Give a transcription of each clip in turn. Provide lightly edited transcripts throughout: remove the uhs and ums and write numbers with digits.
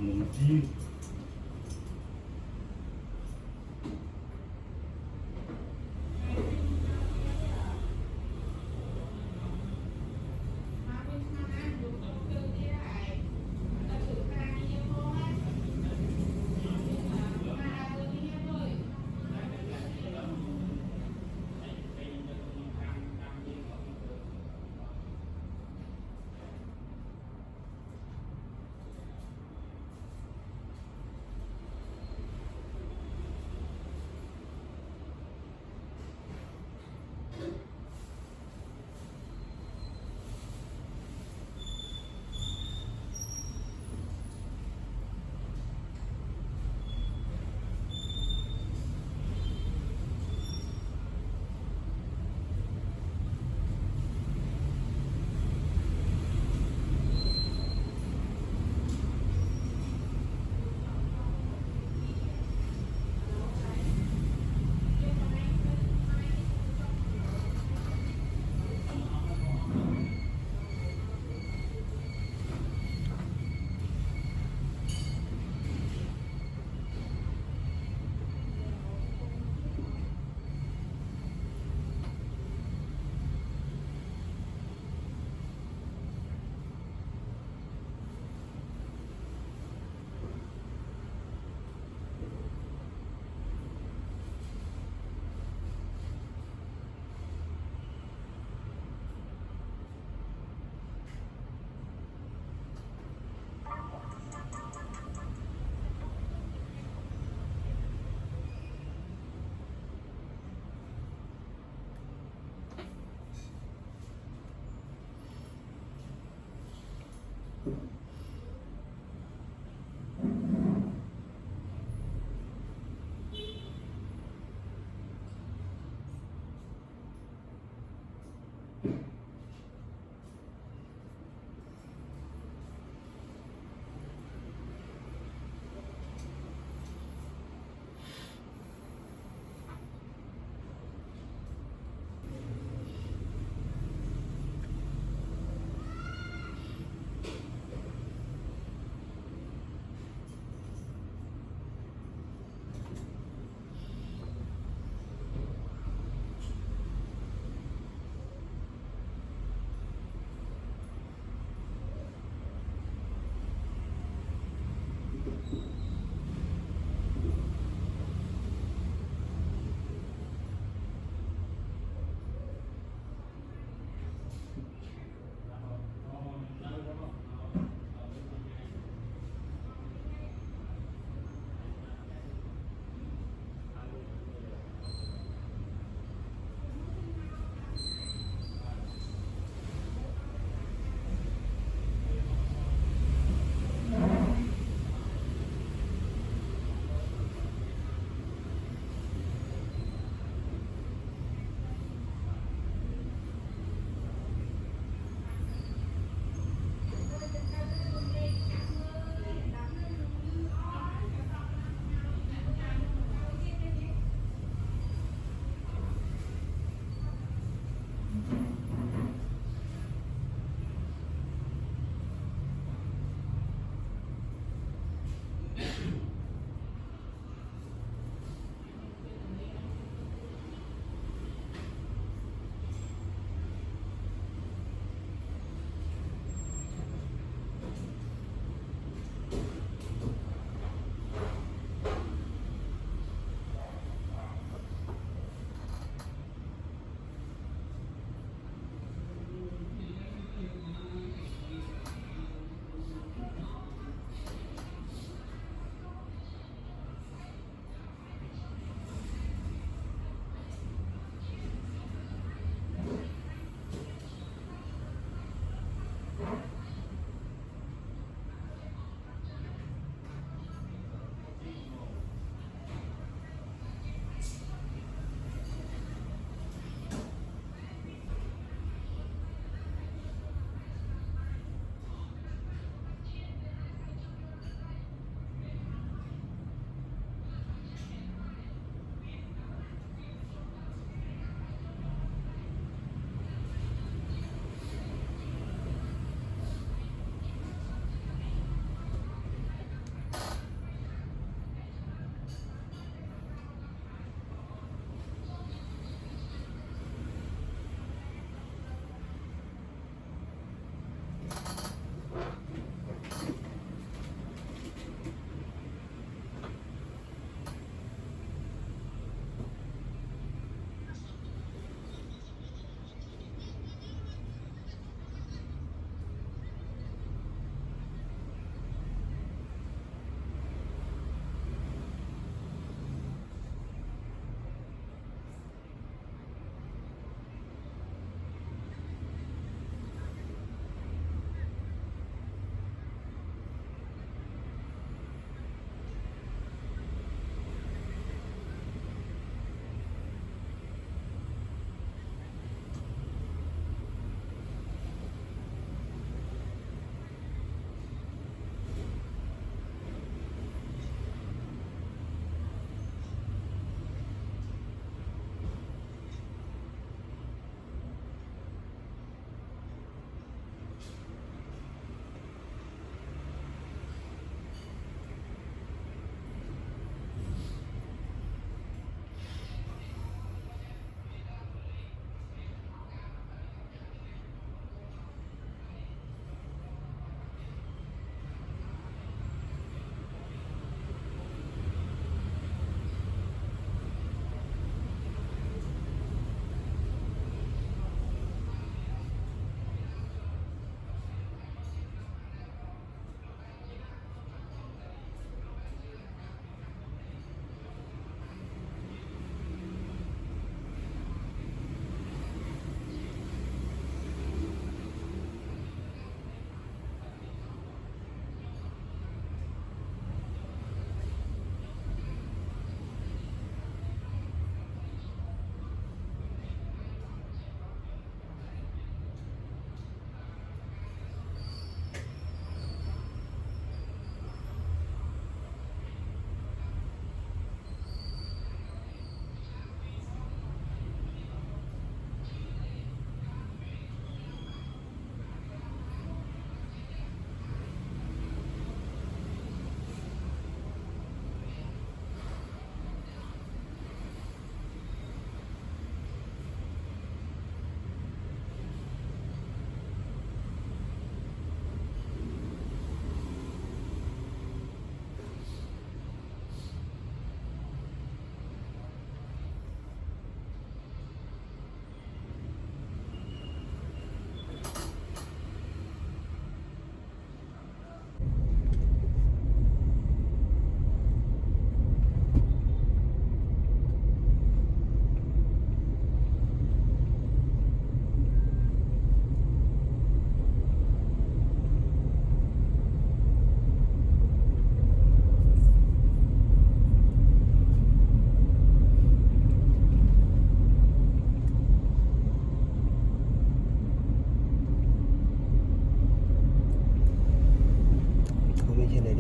นมจีน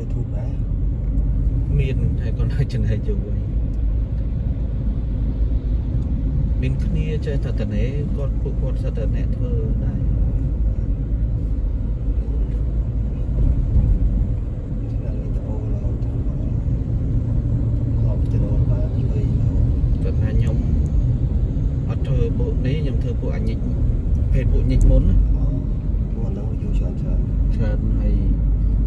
YouTube đấy miền hay còn hai chân hay chịu mình cứ nia chơi thật thật đấy con thật thật nè thơ này cận là nhóm ở thơ bộ đấy nhóm thơ bộ ảnh nhịch hệ bộ nhịch mốn trần hay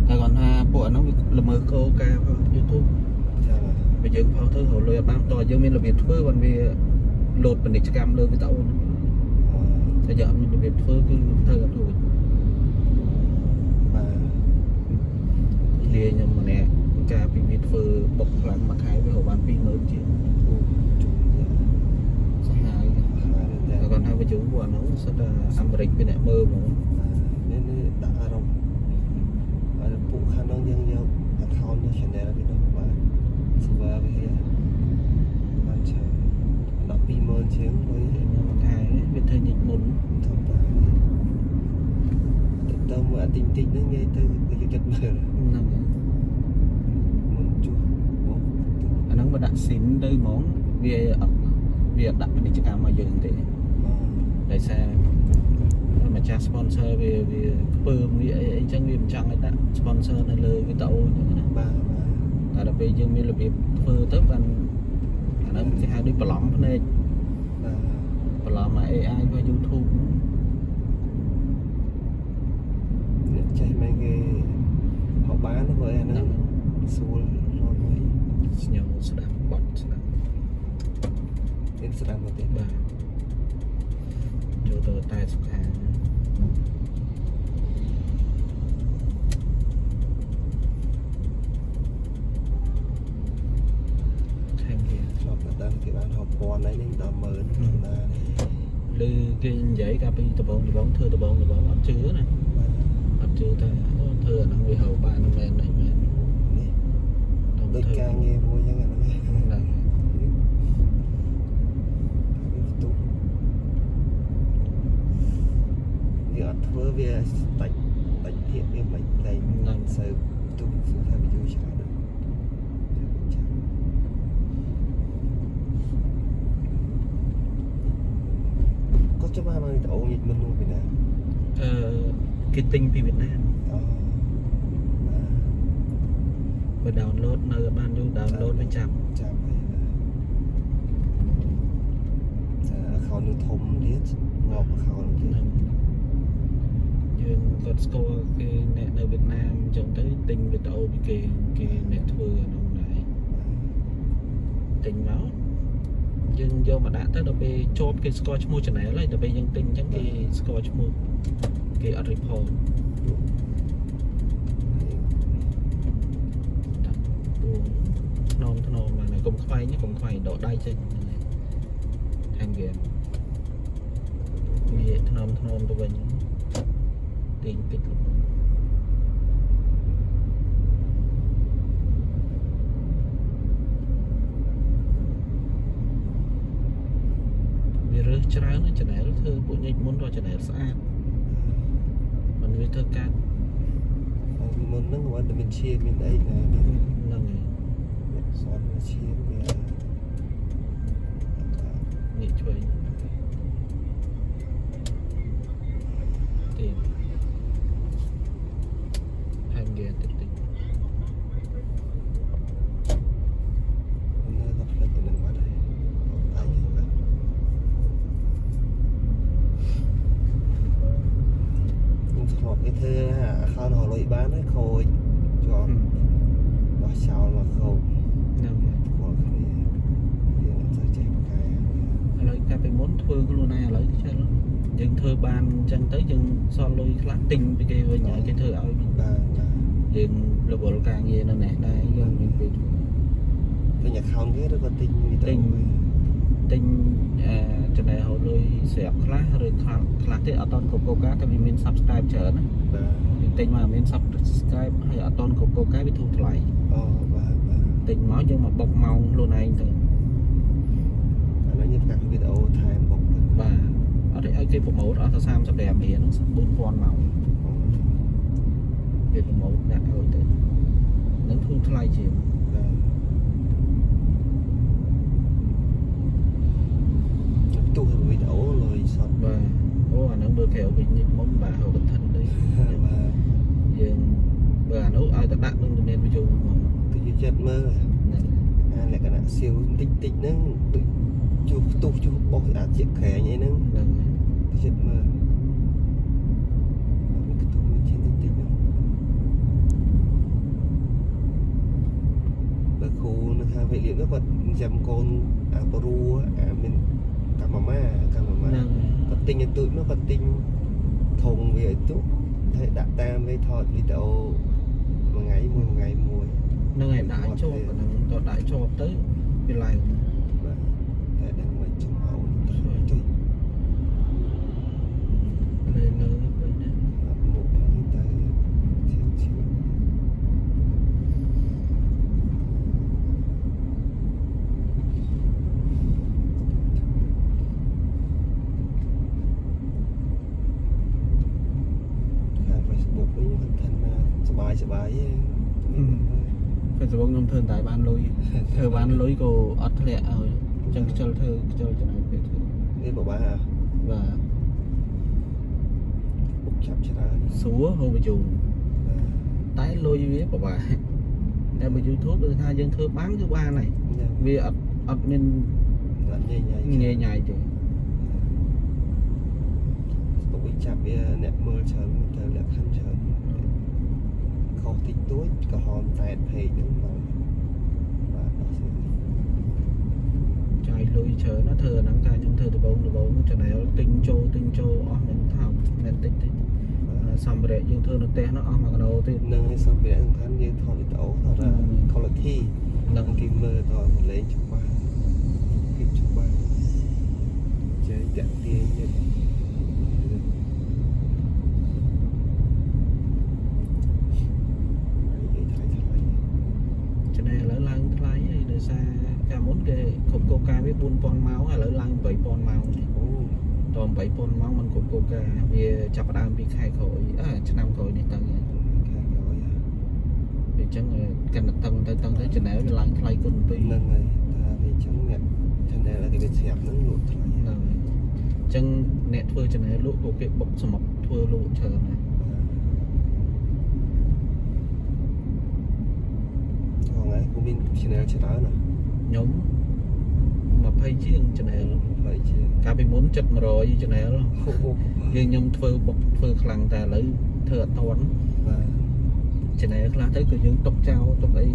ta còn bộ nó là mở câu ca YouTube bây giờ phao thơ hậu lời bao to dương miền là Việt phơi còn về lột mình để cam lơ với tàu bây giờ mình Việt phơi cứ thơ gặp rồi lìa nhưng mà nè ca bị Việt phơi bọc lắm mà khai với hậu ban pin mới chứ còn hai vợ chồng của nó rất là Americ bên này mơ mà nên đã rồi phụ khả năng dân nhau account như thế này là cái đó mà server cái bạn chờ đọc email chiến với cái việc thời nhịp muốn thông báo tâm mà tinh tinh nó nghe từ cái chất mơ muốn chú anh nó mà đặt xín đây món việc đặt mình chỉ làm mà dừng thì để xe mà cha sponsor về bơm đi ấy chẳng vì chẳng người ta sponsor này lời với tàu tại là bây giờ mình là việc phơ tới anh nó cái hai đứa bà lỏng này bà lỏng mà AI và YouTube chạy mấy cái họ bán nó với anh nó xua rồi mấy nhiều sẽ đạp bọt đến sẽ đạp một tiếng bà cho tờ tay sụp hàng thành gì lọt là đang thì bạn học còn đấy nên tầm mới lư cái giấy cà phê tờ bóng thưa tờ bóng ăn chứa này ăn chứa ta thưa nó bị hậu ba nó men này men đôi ca nghe vui chứ nó nghe giờ thưa về tạch hiện như mình đây sợ tôi cũng phải bị vui chả được có cho ba mang ổ nhịp mình luôn Việt Nam cái tinh Việt Nam và download nơi ban vô download bên trongเขาหนึ่งทมดิสงอกเขาหนึ่ง dương có score cái nè nơi Việt Nam trong tới tinh Việt Âu cái nè thưa nông này tinh máu dương vô mà đã tới đâu bị chốt cái score mua cho này lấy đâu bị dân tinh chẳng cái score mua cái ở report non mà này cũng khoai độ đai trên hàng game vì non tụi mình tiền kịch vì rớt trái nó cho này nó thơ bộ nhịch muốn rồi cho này xa mình vì thơ cát muốn nó gọi là mình chia mình đây là người son chia nghỉ chơi tiền hàng ghé tiếp tục nơi gặp lại của mình qua đây tại như vậy một cái thơ khao họ lội bán ấy khôi cho và sao mà khâu của cái lấy cái muốn thưa cái luôn này lấy cái chơi lắm dân thơ ban chân tới dân son lôi khá tinh với cái với nhà cái thơ ơi dân là bộ càng gì nó nè đây dân mình bị cái nhà khao cái đó có tinh cho này họ lôi xẹp khá rồi khá thế ở toàn cục câu cá tại vì mình subscribe chờ nó tinh mà mình subscribe hay ở toàn cục câu cá bị thu lại tinh máu nhưng mà bọc màu luôn này tự nó như các video thay bọc và ở đây cái bộ mẫu đó sao sam sập đẹp thì nó 4 con màu cái bộ mẫu đã rồi tới ថ្លៃជាង ទូទៅវីដេអូលុយសត បាទអូអាហ្នឹងមើលគេឲ្យវិញនេះមុនបាទហៅកឋិនទៅ បាទ យើងបើអានោះឲ្យតែដាក់នឹងមានបញ្ចូលហ្មង ទៅយកចិត្តមើលអាលក្ខណៈសៀវតិចតិចហ្នឹងដូចជួផ្ទុះជួបោះអាចជាក្រែងអីហ្នឹង ហ្នឹង ទៅចិត្តមើលផ្ទុះមានជាតិចតិចហ្នឹងបើគ្រូនៅខាងវិលៀបនោះគាត់ចាំកូនអាបរូអាមានកម្មម៉ាគាត់ទិញឲ្យទូចមកគាត់ទិញធុងវាឲ្យទូតែដាក់តាមវាថតវីដេអូមួយថ្ងៃមួយ ហ្នឹងឯងដាក់ជាប់ហ្នឹងតោះដាក់ជាប់ទៅវាឡើង បាទតែដឹងមិនចំអោជួយ លើលើវិញណា មកនេះតែឈៀងខាង Facebook វិញគាត់ថាសบายឯង Facebook ខ្ញុំធ្វើតែបានលុយធ្វើបានលុយក៏អត់ធ្លាក់ឲ្យអញ្ចឹងខ្ជិលធ្វើខ្ជិលចំណាយពេលធ្វើ នេះបបា បាទ បុកចាប់ច្រើន ស្រួលហូបបញ្ចូលតែលុយវាពិបាកតែបើ YouTube គឺថាយើងធ្វើបានគឺបានហើយវាអត់មាន អត់ញ៉ៃ ងាយញ៉ៃទេ បុកចាប់វាអ្នកមើលច្រើនទៅលក្ខខណ្ឌច្រើនខុសតិចតួចក៏ហមតែពេកហ្នឹងបាទបាទអត់ស្គាល់ ចាយលុយច្រើនណាធ្វើអាហ្នឹងតែខ្ញុំធ្វើដំបូងChannelទិញចូលអស់មិនថោកមិនតិចសម្ភារៈយើងធ្វើនៅផ្ទះនោះអស់1គីឡូទៀត នឹងសម្ភារៈសំខាន់យើងថតវីដេអូថត quality នឹងគេមើលតលេងច្បាស់ភាពច្បាស់ចេះតាក់ទាញទៀត Channel ឥឡូវឡើងថ្លៃហើយដោយសារកាលមុនគេគ្រប់កូកាវា 4000 ម៉ោងឥឡូវឡើង 8000 ម៉ោង អូ ត8000 ម៉ោងมันគ្រប់កូកាវាចាប់ផ្ដើមពីខែក្រោយឆ្នាំក្រោយនេះទៅ ខាងក្រោយ អញ្ចឹងកាន់តែតឹងទៅ Channel វាឡើងថ្លៃគុណពីរ នឹងហើយថាវាអញ្ចឹងអ្នក channel គេវាស្រាប់ហ្នឹងលក់ថ្លៃ ហ្នឹងហើយអញ្ចឹងអ្នកធ្វើ Channel លក់ក៏គេបុកសមុកធ្វើលក់ច្រើនណាស់ ហ្នឹងហើយគូមាន channel ច្រើនណា ខ្ញុំ20ជាង Channel ហើយជា កាលពីមុនចិត្ត100 Channel យើងខ្ញុំធ្វើបុកធ្វើខ្លាំងតែឥឡូវធ្វើអត់ទាន់ បាទ Channel ខ្លះទៅគឺយើងຕົកចោលຕົកអីអ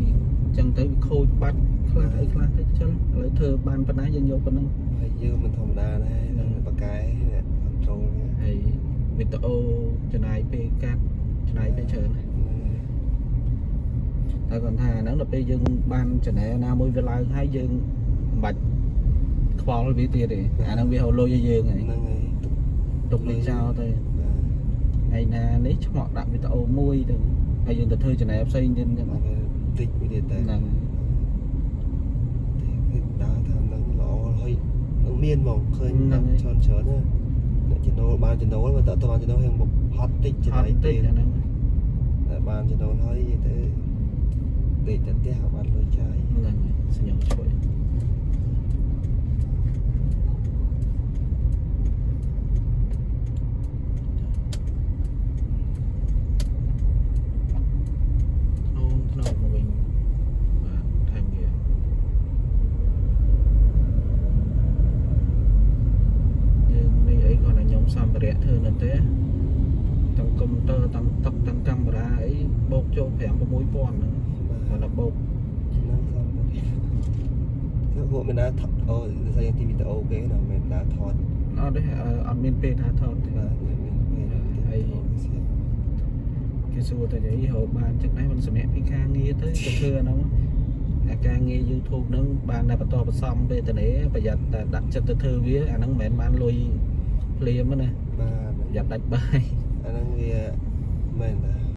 ញ្ចឹងទៅវាខូចបាត់ខ្លះអីខ្លះទៅចឹងឥឡូវធ្វើបានប៉ុណ្ណាយើងយកប៉ុណ្ណឹង ហើយយើងមិនធម្មតាដែរនឹងបកកែអ្នក control ហើយវីដេអូចំណាយពេលកាត់ចំណាយពេលច្រើនណាស់តែគាត់ថាអាហ្នឹងដល់ពេលយើងបាន Channel ណាមួយវាឡើងហើយយើងមិនបាច់ខ្វល់វាទៀតទេអាហ្នឹងវាហៅលុយឲ្យយើងហើយ ហ្នឹងហើយ ទុកលេងចោលទៅថ្ងៃណានេះឆ្មក់ដាក់វីដេអូមួយទៅហើយយើងទៅធ្វើ Channel ផ្សេងទៀតអញ្ចឹង តិចមួយទៀតតែ ហ្នឹង គេដើរថានឹងល្អហើយនឹងមានហ្មងឃើញដល់ច្រើនណាអ្នកចំណូលបានចំណូលបើតើបានចំណូលហ្នឹងហត់តិចចំណាយ តិ ទេ ចអាហ្នឹង តែបានចំណូលហើយទៅដេកទៅផ្ទះបានលុយចាយ ហ្នឹងសញ្ញងជួយអូថ្នោតមកវិញបាទថែមវាយើងនេះអីគាត់ថាខ្ញុំសម្ភារៈធ្វើនៅផ្ទះទាំងកុំព្យូទ័រទាំងតុកទាំងកាមេរ៉ាអីបោកចូល 5-6000 ហ្នឹងគាត់ថាបោក ហ្នឹងខំទៅពួកមិនដែរថតអូដូចតែទីវីដេអូគេណាមិនដែរថត អត់ទេអត់មានពេលថាថតទេ បាទមានពេលហើយ គេសួរតែនិយាយហៅបានចឹងដែរមិនសម្រាប់ពីការងារទៅធ្វើអាហ្នឹងអាការងារ YouTube ហ្នឹងបានតែបន្តបន្សំពេលទៅនេះប្រយ័ត្នតែដាក់ចិត្តទៅធ្វើវាអាហ្នឹងមិនមែនបានលុយភ្លាមណា បាទ ប្រយ័ត្នដាច់បាយ អាហ្នឹងវាមែនតា